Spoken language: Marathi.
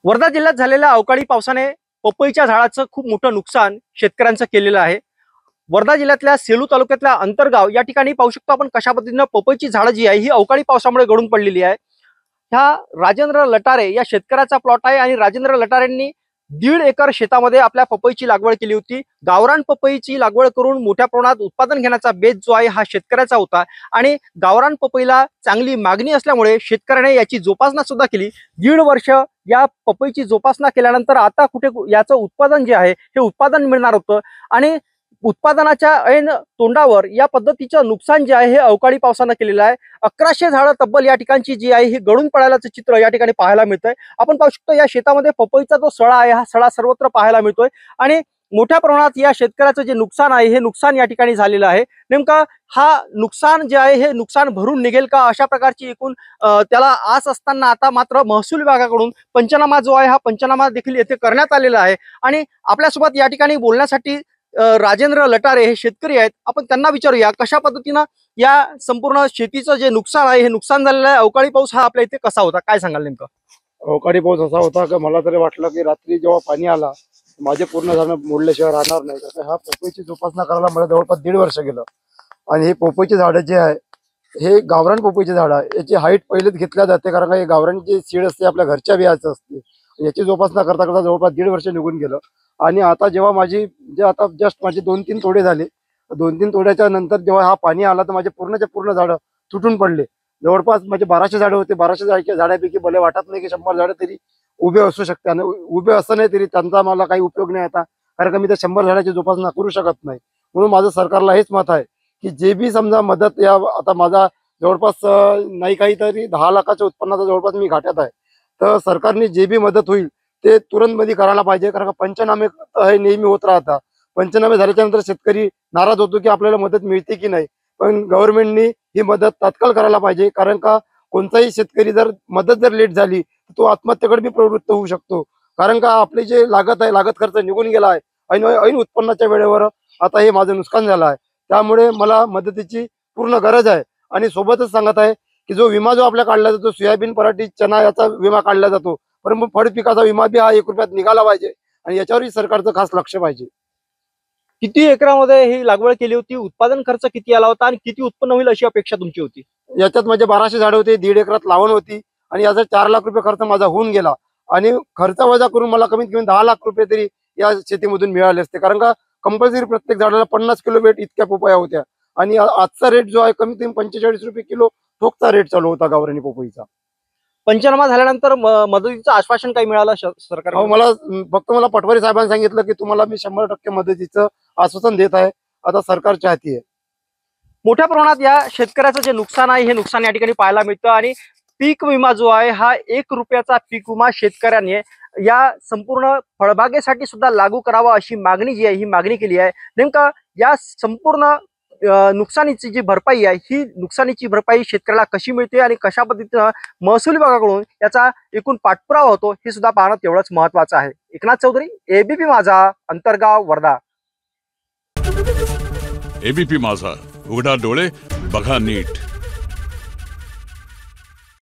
वर्धा जिल्ह्यात झालेल्या अवकाळी पावसाने पपईच्या झाडाचं खूप मोठं नुकसान शेतकऱ्यांचं केलेलं आहे। वर्धा जिल्ह्यातल्या सेलू तालुक्यातल्या अंतरगाव या ठिकाणी पाहू शकतो आपण कशा पद्धतीनं पपईची झाडं जी आहे ही अवकाळी पावसामुळे गळून पडलेली आहे। ह्या राजेंद्र लटारे या शेतकऱ्याचा प्लॉट आहे आणि राजेंद्र लटारेंनी 1.5 एकर शेतामध्ये आपल्या पपईची लागवड केली होती। गावरान पपईची लागवड करून मोठ्या प्रमाणात उत्पादन घेण्याचा बेत जो आहे हा शेतकऱ्याचा होता आणि गावरान पपईला चांगली मागणी असल्यामुळे शेतकऱ्याने याची जोपासना सुद्धा केली। 1.5 वर्ष या पपईची जोपासना केल्यानंतर आता कुठे याचं उत्पादन जे आहे हे उत्पादन मिळणार होतं आणि उत्पादनाच्या ऐन तोंडावर या पद्धतीचं नुकसान जे आहे हे अवकाळी पावसानं केलेलं आहे। 1100 झाडं तब्बल या ठिकाणची जी आहे ही गळून पडायलाचं चित्र या ठिकाणी पाहायला मिळतंय। आपण पाहू शकतो या शेतामध्ये पपईचा जो सळा आहे हा सळा सर्वत्र पाहायला मिळतोय आणि मोठ्या प्रमाणात या शेतकऱ्याचं जे नुकसान आहे हे नुकसान या ठिकाणी झालेलं आहे। नेमका हा नुकसान जे आहे हे नुकसान भरून निघेल का अशा प्रकारची एकूण त्याला आस असताना आता मात्र महसूल विभागाकडून पंचनामा जो आहे हा पंचनामा देखील येथे करण्यात आलेला आहे आणि आपल्यासोबत या ठिकाणी बोलण्यासाठी राजेंद्र लटारे हे शेतकरी आहेत। आपण त्यांना विचारूया कशा पद्धतीनं या संपूर्ण शेतीचं जे नुकसान आहे हे नुकसान झालेलं आहे। अवकाळी पाऊस हा आपल्या इथे कसा होता काय सांगाल नेमकं? अवकाळी पाऊस असा होता की मला तरी वाटलं की रात्री जेव्हा पाणी आला माझे पूर्ण झाडं मोडल्याशिवाय राहणार नाही। तर हा पपईची जोपासना करायला मला जवळपास 1.5 वर्ष गेलं आणि हे पपईचे झाडं जे आहे हे गावरान पपईचे झाड आहे। याची हाईट पहिलेच घेतल्या जाते कारण का हे गावरानची सीड असते आपल्या घरच्या बियाचं असते। याची जोपासना करता करता जवळपास 1.5 वर्ष निघून गेलं आणि आता जेव्हा माझी जे आता जस्ट माझे 2-3 तोडे झाले, 2-3 तोड्याच्या नंतर जेव्हा हा पाणी आला तर माझे पूर्णच्या पूर्ण झाडं तुटून पडले। जवळपास माझे 1200 झाडं होते। 1200 झाडापैकी मला वाटत नाही की 100 झाडं तरी उभे असू शकते आणि उभे असं नाही तरी त्यांचा मला काही उपयोग नाही आता कारण का मी त्या 100 झाडाची जोपासना करू शकत नाही। म्हणून माझं सरकारला हेच मत आहे की जे बी समजा मदत या आता माझा जवळपास नाही काही तरी 10 लाखाच्या उत्पन्नाचा जवळपास मी घाट्यात आहे। तर सरकारने जे बी मदत होईल ते तुरंत मध्ये करायला पाहिजे कारण का पंचनामे हे नेहमी होत राहतात। पंचनामे झाल्याच्या नंतर शेतकरी नाराज होतो की आपल्याला मदत मिळते की नाही, पण गव्हर्नमेंटनी ही मदत तात्काळ करायला पाहिजे कारण का कोणताही शेतकरी जर मदत जर लेट झाली तर तो आत्महत्येकडे बी प्रवृत्त होऊ शकतो कारण का आपले जे लागत खर्च निघून गेला आहे ऐन उत्पन्नाच्या वेळेवर आता हे माझं नुकसान झालं आहे। त्यामुळे मला मदतीची पूर्ण गरज आहे आणि सोबतच सांगत आहे की जो विमा जो आपल्या काढला जातो सोयाबीन, पराठी, चना याचा विमा काढला जातो, परंतु फळ पिकाचा विमा बी हा 1 रुपयात निघाला पाहिजे आणि याच्यावरही सरकारचं खास लक्ष पाहिजे। किती एकरामध्ये ही लागवड केली होती, उत्पादन खर्च किती आला होता आणि किती उत्पन्न होईल अशी अपेक्षा तुमची होती? याच्यात माझे 1200 झाडं होते, 1.5 एकरात लावण होती आणि याचा 4 लाख रुपये खर्च माझा होऊन गेला आणि खर्च वजा करून मला कमीत कमी 10 लाख रुपये तरी या शेतीमधून मिळाले असते कारण का कंपल्सरी प्रत्येक झाडाला 50 किलो वेट इतक्या पपया होत्या आणि आजचा रेट जो आहे कमीत कमी 45 रुपये किलो ठोकचा रेट चालू होता गावरानी पपईचा। पंचनामा झाल्यानंतर मदतीचं आश्वासन काही मिळालं सरकार? मला फक्त मला पटवारी साहेबांनी सांगितलं की तुम्हाला मी 100% मदतीचं आश्वासन देत आहे। आता सरकारच्या हाती आहे। मोठ्या प्रमाणात या शेतकऱ्याचं जे नुकसान आहे हे नुकसान या ठिकाणी पाहायला मिळतं आणि पीक विमा जो आहे हा 1 रुपयाचा पीक विमा शेतकऱ्याने या संपूर्ण फळबागेसाठी सुद्धा लागू करावा अशी मागणी जी आहे ही मागणी केली आहे। नेमका या संपूर्ण नुकसानीची जी भरपाई आहे ही नुकसानीची भरपाई शेतकऱ्याला कशी मिळते आणि कशा पद्धतीनं महसूल विभागाकडून याचा एकूण पाठपुरावा होतो हे सुद्धा पाहणं तेवढंच महत्वाचं आहे। एकनाथ चौधरी, एबीपी माझा, अंतरगाव, वर्धा। एबीपी माझा, उघडा डोळे बघा नीट।